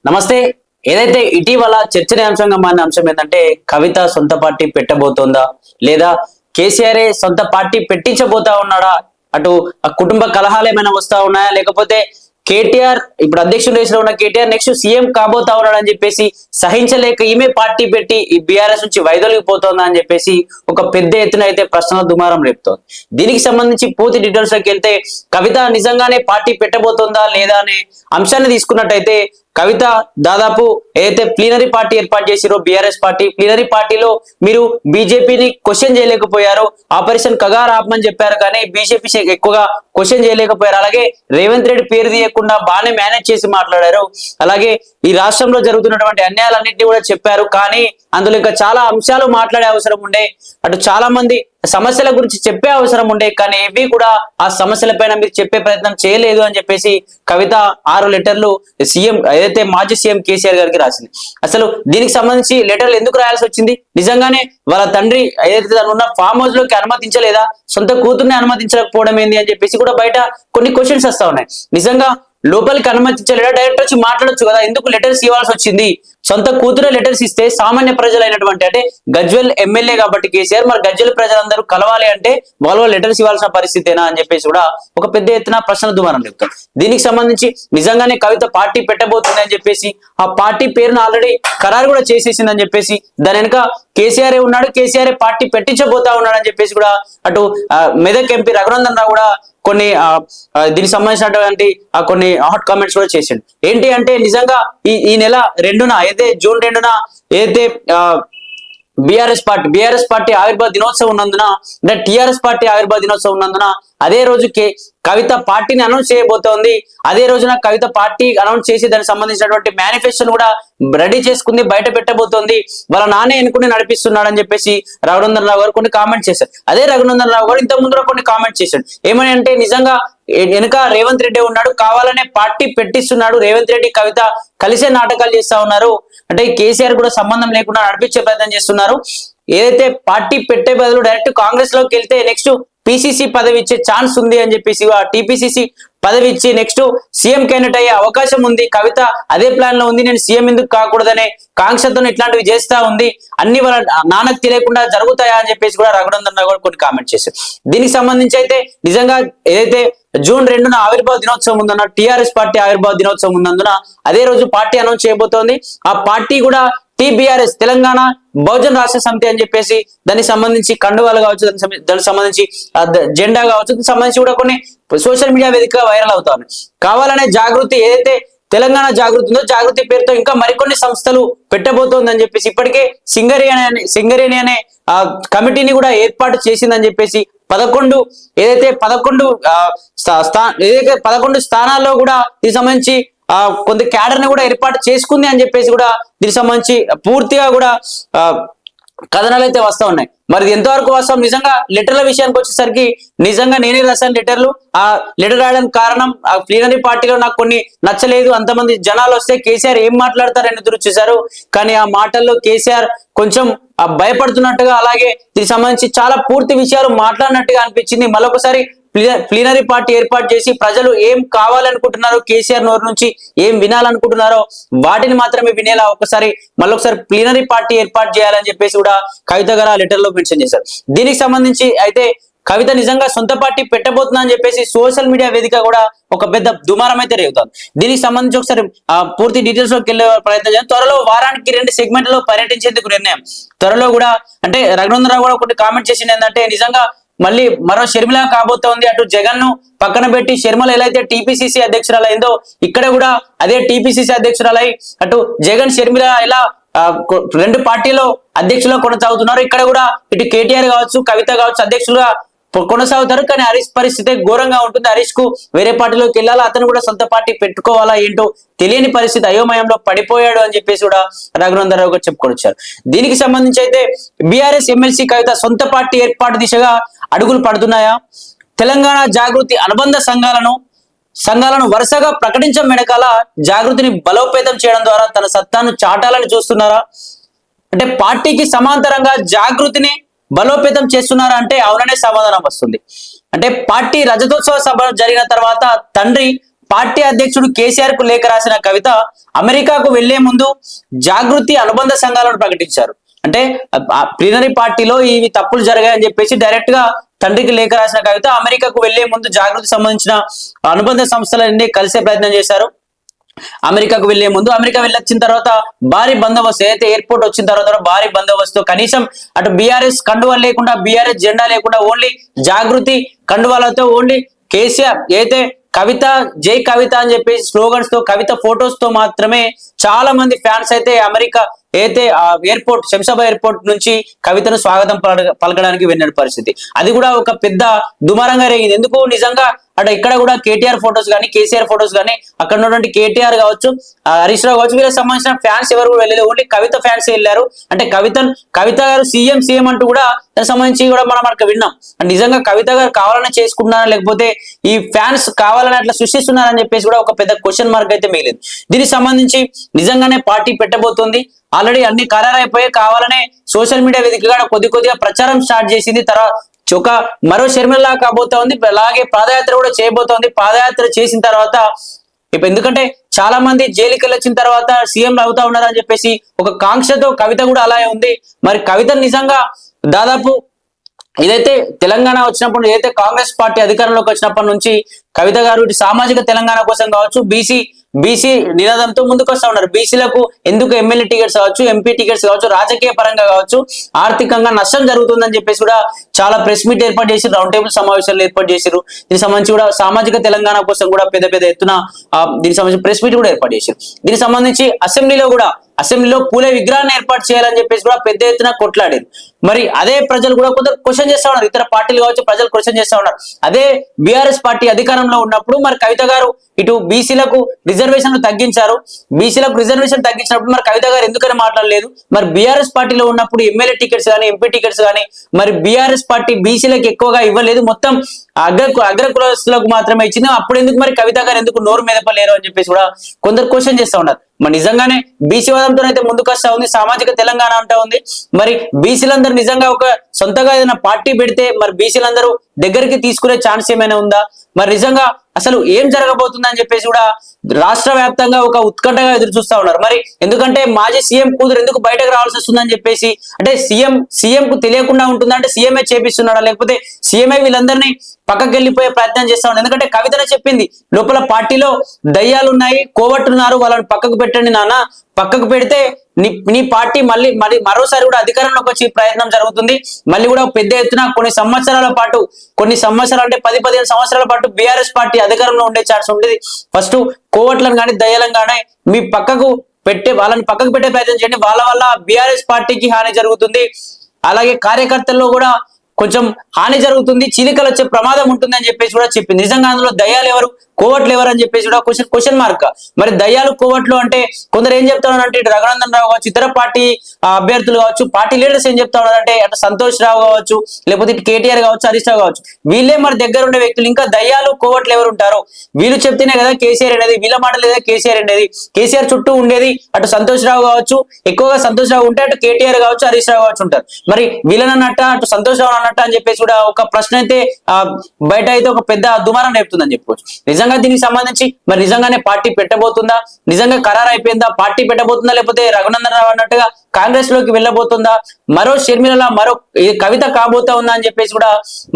నమస్తే. ఏదైతే ఇటీవల చర్చనీయాంశంగా మారిన అంశం ఏంటంటే కవిత సొంత పార్టీ పెట్టబోతోందా లేదా కేసీఆర్ సొంత పార్టీ పెట్టించబోతా ఉన్నాడా? అటు ఆ కుటుంబ కలహాలు ఏమైనా వస్తా ఉన్నాయా, లేకపోతే కేటీఆర్ ఇప్పుడు అధ్యక్షుడు రేసులో ఉన్న కేటీఆర్ నెక్స్ట్ సీఎం కాబోతా ఉన్నాడు అని చెప్పేసి సహించలేక ఈమె పార్టీ పెట్టి ఈ బీఆర్ఎస్ నుంచి వైదొలిగిపోతుందా అని చెప్పేసి ఒక పెద్ద ఎత్తున అయితే ప్రశ్నల దుమారం రేపుతోంది. దీనికి సంబంధించి పూర్తి డీటెయిల్స్ లోకి వెళ్తే కవిత నిజంగానే పార్టీ పెట్టబోతోందా లేదా అనే అంశాన్ని తీసుకున్నట్టయితే కవిత దాదాపు ఏదైతే ప్లీనరీ పార్టీ ఏర్పాటు చేసిరో బీఆర్ఎస్ పార్టీ, ప్లీనరీ పార్టీలో మీరు బీజేపీని క్వశ్చన్ చేయలేకపోయారు, ఆపరేషన్ కగార్ ఆపమని చెప్పారు కానీ బీజేపీ ఎక్కువగా క్వశ్చన్ చేయలేకపోయారు. అలాగే రేవంత్ రెడ్డి పేరు తీయకుండా బాగానే మేనేజ్ చేసి మాట్లాడారు. అలాగే ఈ రాష్ట్రంలో జరుగుతున్నటువంటి అన్యాయాలన్నింటినీ కూడా చెప్పారు. కానీ అందులో ఇంకా చాలా అంశాలు మాట్లాడే అవసరం ఉండే, అటు చాలా మంది సమస్యల గురించి చెప్పే అవసరం ఉండే, కానీ ఇవి కూడా ఆ సమస్యల పైన మీరు చెప్పే ప్రయత్నం చేయలేదు అని చెప్పేసి కవిత 6 లెటర్లు సీఎం ఏదైతే మాజీ సీఎం కేసీఆర్ గారికి రాసింది. అసలు దీనికి సంబంధించి లెటర్లు ఎందుకు రాయాల్సి వచ్చింది? నిజంగానే వాళ్ళ తండ్రి ఏదైతే ఉన్న ఫామ్ హౌస్ లోకి అనుమతించలేదా? సొంత కూతుర్ని అనుమతించకపోవడం ఏంది అని చెప్పేసి కూడా బయట కొన్ని క్వశ్చన్స్ వస్తా ఉన్నాయి. నిజంగా లోపలికి అనుమతించలేదా? డైరెక్ట్ వచ్చి మాట్లాడొచ్చు కదా, ఎందుకు లెటర్స్ ఇవ్వాల్సి వచ్చింది? సొంత కూతురే లెటర్స్ ఇస్తే సామాన్య ప్రజలైనటువంటి అంటే గజ్వెల్ ఎమ్మెల్యే కాబట్టి కేసీఆర్, మరి గజ్వెల్ ప్రజలందరూ కలవాలి అంటే వాళ్ళు లెటర్స్ ఇవ్వాల్సిన పరిస్థితేనా అని చెప్పేసి కూడా ఒక పెద్ద ఎత్తున ప్రశ్న దుమారం చెప్తారు. దీనికి సంబంధించి నిజంగానే కవిత పార్టీ పెట్టబోతుంది అని చెప్పేసి ఆ పార్టీ పేరును ఆల్రెడీ ఖరారు కూడా చేసేసిందని చెప్పేసి దాని వెనుక కేసీఆర్ ఉన్నాడు, కేసీఆర్ పార్టీ పెట్టించబోతా ఉన్నాడు అని చెప్పేసి కూడా అటు మెదక్ ఎంపీ రఘునందన్ రావు కూడా కొన్ని దీనికి సంబంధించినటువంటి కొన్ని హాట్ కామెంట్స్ కూడా చేసిండు. ఏంటి అంటే నిజంగా ఈ నెల 2న అయితే జూన్ 2న ఏదైతే బీఆర్ఎస్ పార్టీ ఆవిర్భావ దినోత్సవం ఉన్నందున అంటే టీఆర్ఎస్ పార్టీ ఆవిర్భావ దినోత్సవం ఉన్నందున అదే రోజు కవిత పార్టీని అనౌన్స్ చేయబోతోంది. అదే రోజున కవిత పార్టీ అనౌన్స్ చేసి దానికి సంబంధించినటువంటి మేనిఫెస్టోను కూడా రెడీ చేసుకుంది, బయట పెట్టబోతోంది. వాళ్ళ నాన్నే ఎన్నుకుని నడిపిస్తున్నాడు అని చెప్పేసి రఘునందన్ రావు గారు కొన్ని కామెంట్స్ చేశారు. అదే రఘునందన్ రావు గారు ఇంత ముందు కొన్ని కామెంట్స్ చేశాడు. ఏమని అంటే నిజంగా వెనుక రేవంత్ రెడ్డి ఉన్నాడు, కావాలనే పార్టీ పెట్టిస్తున్నాడు, రేవంత్ రెడ్డి కవిత కలిసే నాటకాలు చేస్తా ఉన్నారు, అంటే కేసీఆర్ కూడా సంబంధం లేకుండా నడిపించే ప్రయత్నం చేస్తున్నారు. ఏదైతే పార్టీ పెట్టే బదులు డైరెక్ట్ కాంగ్రెస్ లోకి వెళ్తే నెక్స్ట్ పిసిసి పదవి ఇచ్చే ఛాన్స్ ఉంది అని చెప్పేసి టీపీసీసీ పదవి ఇచ్చి నెక్స్ట్ సీఎం క్యాండిడేట్ అయ్యే అవకాశం ఉంది, కవిత అదే ప్లాన్ లో ఉంది, నేను సీఎం ఎందుకు కాకూడదనే కాంక్షతో ఇట్లాంటివి చేస్తా ఉంది, అన్ని వాళ్ళ నాన్నకు తెలియకుండా జరుగుతాయా అని చెప్పేసి కూడా రఘునందన్ రావు కొన్ని కామెంట్ చేశారు. దీనికి సంబంధించి అయితే నిజంగా ఏదైతే జూన్ 2న ఆవిర్భావ దినోత్సవం ఉందన్న టీఆర్ఎస్ పార్టీ ఆవిర్భావ దినోత్సవం ఉన్నందున అదే రోజు పార్టీ అనౌన్స్ చేయబోతోంది. ఆ పార్టీ కూడా టీబీఆర్ఎస్ తెలంగాణ బహుజన్ రాష్ట్ర సమితి అని చెప్పేసి దానికి సంబంధించి కండువాలు కావచ్చు, దానికి సంబంధించి జెండా కావచ్చు, దానికి సంబంధించి కూడా కొన్ని సోషల్ మీడియా వేదికగా వైరల్ అవుతా ఉన్నాయి. కావాలనే జాగృతి ఏదైతే తెలంగాణ జాగృతి ఉందో జాగృతి పేరుతో ఇంకా మరికొన్ని సంస్థలు పెట్టబోతోందని చెప్పేసి ఇప్పటికే సింగరేణి అనే కమిటీని కూడా ఏర్పాటు చేసిందని చెప్పేసి 11 స్థానాల్లో కూడా దీనికి సంబంధించి కొంత క్యాడర్ ని కూడా ఏర్పాటు చేసుకుంది అని చెప్పేసి కూడా దీనికి సంబంధించి పూర్తిగా కూడా కథనాలు అయితే వస్తా ఉన్నాయి. మరి ఎంతవరకు వాస్తవం? నిజంగా లెటర్ల విషయానికి వచ్చేసరికి నిజంగా నేనే రాశాను లెటర్లు. ఆ లెటర్ రాయడానికి కారణం ఆ ప్లీనరీ పార్టీలో నాకు కొన్ని నచ్చలేదు, అంతమంది జనాలు వస్తే కేసీఆర్ ఏం మాట్లాడతారని ఎదురు చూశారు. కానీ ఆ మాటల్లో కేసీఆర్ కొంచెం భయపడుతున్నట్టుగా, అలాగే దీనికి సంబంధించి చాలా పూర్తి విషయాలు మాట్లాడినట్టుగా అనిపించింది. మరొకసారి ప్లీనరీ పార్టీ ఏర్పాటు చేసి ప్రజలు ఏం కావాలనుకుంటున్నారో, కేసీఆర్ నోరు నుంచి ఏం వినాలనుకుంటున్నారో వాటిని మాత్రమే వినేలా మళ్ళొకసారి ప్లీనరీ పార్టీ ఏర్పాటు చేయాలని చెప్పేసి కూడా కవిత గారు ఆ లెటర్ లో మెన్షన్ చేశారు. దీనికి సంబంధించి అయితే కవిత నిజంగా సొంత పార్టీ పెట్టబోతుందా అని చెప్పేసి సోషల్ మీడియా వేదిక కూడా ఒక పెద్ద దుమారం అయితే రేగుతుంది. దీనికి సంబంధించి ఒకసారి పూర్తి డీటెయిల్స్ లోకి వెళ్ళే ప్రయత్నం చేయాలి. త్వరలో వారానికి 2 సెగ్మెంట్లలో పర్యటించేందుకు నిర్ణయం. త్వరలో కూడా అంటే రఘునందన్ రావు కూడా ఒకటి కామెంట్ చేసింది ఏంటంటే నిజంగా మళ్ళీ మరో షర్మిల కాబోతోంది. అటు జగన్ ను పక్కన పెట్టి షర్మిల ఎలా అయితే టీపీసీసీ అధ్యక్షురాలైందో ఇక్కడ కూడా అదే టీపీసీసీ అధ్యక్షురాలై అటు జగన్ షర్మిల ఎలా 2 పార్టీలో అధ్యక్షులుగా కొనసాగుతున్నారు, ఇక్కడ కూడా ఇటు కేటీఆర్ కావచ్చు, కవిత కావచ్చు అధ్యక్షులుగా కొనసాగుతారు. కానీ హరీష్ పరిస్థితి ఘోరంగా ఉంటుంది. హరీష్ కు వేరే పార్టీలోకి వెళ్ళాలా, అతను కూడా సొంత పార్టీ పెట్టుకోవాలా ఏంటో తెలియని పరిస్థితి, అయోమయంలో పడిపోయాడు అని చెప్పేసి కూడా రఘునందన్ రావు గారు చెప్పుకొని వచ్చారు. దీనికి సంబంధించి అయితే బీఆర్ఎస్ ఎమ్మెల్సీ కవిత సొంత పార్టీ ఏర్పాటు దిశగా అడుగులు పడుతున్నాయా? తెలంగాణ జాగృతి అనుబంధ సంఘాలను వరుసగా ప్రకటించడం వెనకాల జాగృతిని బలోపేతం చేయడం ద్వారా తన సత్తాను చాటాలని చూస్తున్నారా? అంటే పార్టీకి సమాంతరంగా జాగృతిని బలోపేతం చేస్తున్నారా అంటే అవుననే సమాధానం వస్తుంది. అంటే పార్టీ రజతోత్సవ సభ జరిగిన తర్వాత తండ్రి పార్టీ అధ్యక్షుడు కేసీఆర్ కు లేఖ రాసిన కవిత అమెరికాకు వెళ్లే ముందు జాగృతి అనుబంధ సంఘాలను ప్రకటించారు. అంటే ప్లీనరీ పార్టీలో ఇవి తప్పులు జరిగాయని చెప్పేసి డైరెక్ట్ గా తండ్రికి లేఖ రాసిన కవిత అమెరికాకు వెళ్లే ముందు జాగృతి సంబంధించిన అనుబంధ సంస్థలన్నీ కలిసే ప్రయత్నం చేశారు. అమెరికాకు వెళ్లే ముందు అమెరికా వెళ్ళొచ్చిన తర్వాత భారీ బందోబస్తు, అయితే ఎయిర్పోర్ట్ వచ్చిన తర్వాత భారీ బందోబస్తు, కనీసం అటు బీఆర్ఎస్ కండువాలు లేకుండా, బీఆర్ఎస్ జెండా లేకుండా ఓన్లీ జాగృతి కండువాలతో ఓన్లీ కేసీఆర్ అయితే కవిత జై కవిత అని చెప్పేసి స్లోగన్స్ తో, కవిత ఫొటోస్ తో మాత్రమే చాలా మంది ఫ్యాన్స్ అయితే అమెరికా అయితే ఎయిర్పోర్ట్ శంషాబాద్ ఎయిర్పోర్ట్ నుంచి కవితను స్వాగతం పలకడానికి వెళ్ళిన పరిస్థితి. అది కూడా ఒక పెద్ద దుమారంగా రేగింది. ఎందుకు నిజంగా అటు ఇక్కడ కూడా కేటీఆర్ ఫొటోస్ కానీ, కేసీఆర్ ఫొటోస్ కానీ, అక్కడ ఉన్నటువంటి కేటీఆర్ కావచ్చు, హరీష్ రావు కావచ్చు, వీళ్ళకి సంబంధించిన ఫ్యాన్స్ ఎవరు కూడా వెళ్ళలేదు, ఓన్లీ కవిత ఫ్యాన్స్ వెళ్ళారు. అంటే కవిత గారు సీఎం అంటూ కూడా దానికి సంబంధించి కూడా మనం అక్కడ విన్నాం. నిజంగా కవిత గారు కావాలని చేసుకుంటున్నారా, లేకపోతే ఈ ఫ్యాన్స్ కావాలని అట్లా సృష్టిస్తున్నారని చెప్పేసి కూడా ఒక పెద్ద క్వశ్చన్ మార్క్ అయితే మిగిలింది. దీనికి సంబంధించి నిజంగానే పార్టీ పెట్టబోతుంది. ఆల్రెడీ అన్ని ఖరారైపోయి కావాలనే సోషల్ మీడియా వేదికగా కొద్దిగా ప్రచారం స్టార్ట్ చేసింది. తర్వాత ఒక మరో షర్మిలా కాబోతా ఉంది, అలాగే పాదయాత్ర కూడా చేయబోతోంది. పాదయాత్ర చేసిన తర్వాత ఇప్పుడు ఎందుకంటే చాలా మంది జైలుకి వెళ్ళొచ్చిన తర్వాత సీఎం అవుతా ఉన్నారని చెప్పేసి ఒక కాంక్షతో కవిత కూడా అలాగే ఉంది. మరి కవిత నిజంగా దాదాపు ఇదైతే తెలంగాణ వచ్చినప్పుడు, ఏదైతే కాంగ్రెస్ పార్టీ అధికారంలోకి వచ్చినప్పటి నుంచి కవిత గారు ఇటు సామాజిక తెలంగాణ కోసం కావచ్చు, బీసీ నినాదంతో ముందుకు వస్తా ఉన్నారు. బీసీలకు ఎందుకు ఎమ్మెల్యే టికెట్స్ కావచ్చు, ఎంపీ టికెట్స్ కావచ్చు, రాజకీయ పరంగా కావచ్చు, ఆర్థికంగా నష్టం జరుగుతుందని చెప్పేసి కూడా చాలా ప్రెస్ మీట్ ఏర్పాటు చేసి, రౌండ్ టేబుల్ సమావేశాలు ఏర్పాటు చేశారు. దీనికి సంబంధించి కూడా సామాజిక తెలంగాణ కోసం కూడా పెద్ద ఎత్తున దీనికి సంబంధించి ప్రెస్ మీట్ కూడా ఏర్పాటు చేశారు. దీనికి సంబంధించి అసెంబ్లీలో పూలే విగ్రహాన్ని ఏర్పాటు చేయాలని చెప్పేసి కూడా పెద్ద ఎత్తున కొట్లాడారు. మరి అదే ప్రజలు కూడా కొందరు క్వశ్చన్ చేస్తా ఉన్నారు, ఇతర పార్టీలు కావచ్చు, ప్రజలు క్వశ్చన్ చేస్తా ఉన్నారు. అదే బీఆర్ఎస్ పార్టీ అధికారంలో ఉన్నప్పుడు మరి కవిత గారు ఇటు బీసీలకు రిజర్వేషన్లు తగ్గించారు. బీసీలకు రిజర్వేషన్ తగ్గించినప్పుడు మరి కవిత గారు ఎందుకని మాట్లాడలేదు? మరి బీఆర్ఎస్ పార్టీలో ఉన్నప్పుడు ఎమ్మెల్యే టికెట్స్ కానీ, ఎంపీ టికెట్స్ కానీ మరి బీఆర్ఎస్ పార్టీ బీసీలకు ఎక్కువగా ఇవ్వలేదు, మొత్తం అగ్ర కులస్తులకు మాత్రమే ఇచ్చింది. అప్పుడు ఎందుకు మరి కవిత గారు ఎందుకు నోరు మెదపలేరు అని చెప్పేసి కూడా కొందరు క్వశ్చన్ చేస్తా ఉన్నారు. మరి నిజంగానే బీసీ వాదంతో అయితే ముందుకు వస్తా ఉంది, సామాజిక తెలంగాణ అంటా ఉంది. మరి బీసీలందరూ నిజంగా ఒక సొంతగా ఏదైనా పార్టీ పెడితే మరి బీసీలందరూ దగ్గరికి తీసుకునే ఛాన్స్ ఏమైనా ఉందా? మరి నిజంగా అసలు ఏం జరగబోతుందని చెప్పేసి కూడా రాష్ట్ర వ్యాప్తంగా ఒక ఉత్కంఠగా ఎదురు చూస్తా ఉన్నారు. మరి ఎందుకంటే మాజీ సీఎం కూతురు ఎందుకు బయటకు రావాల్సి వస్తుందని చెప్పేసి, అంటే సీఎం కు తెలియకుండా ఉంటుందా, అంటే సీఎంఏ చేపిస్తున్నాడా, లేకపోతే సీఎంఏ వీళ్ళందరినీ పక్కకి వెళ్ళిపోయే ప్రయత్నం చేస్తా ఉన్నాడు. ఎందుకంటే కవితనే చెప్పింది, లోపల పార్టీలో దయ్యాలు ఉన్నాయి, కోవట్టున్నారు, వాళ్ళని పక్కకు పెట్టండి నాన్న, పక్కకు పెడితే నీ పార్టీ మళ్ళీ మరోసారి కూడా అధికారంలోకి వచ్చే ప్రయత్నం జరుగుతుంది. మళ్ళీ కూడా పెద్ద ఎత్తున కొన్ని సంవత్సరాలు అంటే 10-15 సంవత్సరాల పాటు బీఆర్ఎస్ పార్టీ అధికారంలో ఉండే ఛాన్స్ ఉండేది. ఫస్ట్ కోవట్లను కానీ దయ్యాలను కానీ వాళ్ళని పక్కకు పెట్టే ప్రయత్నం చేయండి, వాళ్ళ వల్ల బీఆర్ఎస్ పార్టీకి హాని జరుగుతుంది, అలాగే కార్యకర్తల్లో కూడా కొంచెం హాని జరుగుతుంది, చీలికలు వచ్చే ప్రమాదం ఉంటుంది అని చెప్పేసి కూడా చెప్పింది. నిజంగా అందులో దయ్యాలు ఎవరు, కోవట్లు ఎవరు అని చెప్పేసి కూడా క్వశ్చన్ మార్క్. మరి దయ్యాలు కోవట్లు అంటే కొందరు ఏం చెప్తా ఉన్నారంటే, ఇటు రఘునందన్ రావు కావచ్చు, ఇతర పార్టీ అభ్యర్థులు కావచ్చు, పార్టీ లీడర్స్ ఏం చెప్తా ఉన్నారంటే, అటు సంతోష్ రావు కావచ్చు, లేకపోతే ఇటు కేటీఆర్ కావచ్చు, హరీష్ రావు కావచ్చు, వీళ్ళే మరి దగ్గర ఉండే వ్యక్తులు. ఇంకా దయ్యాలు కోవట్లు ఎవరు ఉంటారు? వీళ్ళు చెప్తేనే కదా కేసీఆర్ అనేది, వీళ్ళ మాట లేదా కేసీఆర్ అనేది. కేసీఆర్ చుట్టూ ఉండేది అటు సంతోష్ రావు కావచ్చు, ఎక్కువగా సంతోష్ రావు ఉంటే అటు కేటీఆర్ కావచ్చు, హరీష్ రావు కావచ్చు ఉంటారు. మరి వీళ్ళనన్నట్ట అటు సంతోష్ రావు అన్నట్ట అని చెప్పేసి కూడా ఒక ప్రశ్న అయితే బయట అయితే ఒక పెద్ద దుమారం రేపుతుందని చెప్పుకోవచ్చు. నిజంగా దీనికి సంబంధించి మరి నిజంగానే పార్టీ పెట్టబోతుందా, నిజంగా ఖరారు అయిపోయిందా, పార్టీ పెట్టబోతుందా, లేకపోతే రఘునందన్ రావు అన్నట్టుగా కాంగ్రెస్ లోకి వెళ్ళబోతుందా, మరో షర్మిల మరో కవిత కాబోతా ఉందా అని చెప్పేసి కూడా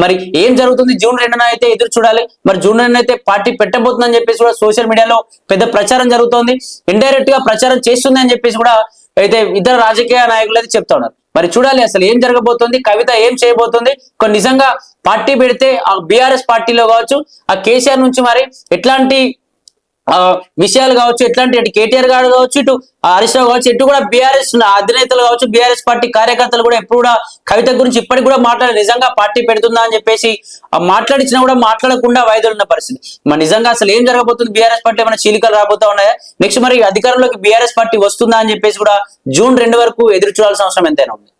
మరి ఏం జరుగుతుంది? జూన్ 2న అయితే ఎదురు చూడాలి. మరి జూన్ 2న అయితే పార్టీ పెట్టబోతుందని చెప్పేసి కూడా సోషల్ మీడియాలో పెద్ద ప్రచారం జరుగుతోంది. ఇండైరెక్ట్ గా ప్రచారం చేస్తుంది అని చెప్పేసి కూడా అయితే ఇద్దరు రాజకీయ నాయకులు అయితే చెప్తా ఉన్నారు. మరి చూడాలి అసలు ఏం జరగబోతుంది, కవిత ఏం చేయబోతుంది. నిజంగా పార్టీ పెడితే ఆ బీఆర్ఎస్ పార్టీలో కావచ్చు, ఆ కేసీఆర్ నుంచి మరి ఎట్లాంటి విషయాలు కావచ్చు, ఎట్లాంటి అటు కేటీఆర్ గారు కావచ్చు, ఇటు హరీష్ రావు కావచ్చు, ఇటు కూడా బీఆర్ఎస్ అధినేతలు కావచ్చు, బీఆర్ఎస్ పార్టీ కార్యకర్తలు కూడా ఎప్పుడు కూడా కవిత గురించి ఇప్పటికి కూడా మాట్లాడారు. నిజంగా పార్టీ పెడుతుందా అని చెప్పేసి మాట్లాడించినా కూడా మాట్లాడకుండా వాయిదాలున్న పరిస్థితి. మరి నిజంగా అసలు ఏం జరగబోతుంది? బీఆర్ఎస్ పార్టీ ఏమైనా చీలికలు రాబోతా ఉన్నాయా? నెక్స్ట్ మరి అధికారంలోకి బీఆర్ఎస్ పార్టీ వస్తుందా అని చెప్పేసి కూడా జూన్ 2 వరకు ఎదురు చూడాల్సిన అవసరం ఎంతైనా ఉంది.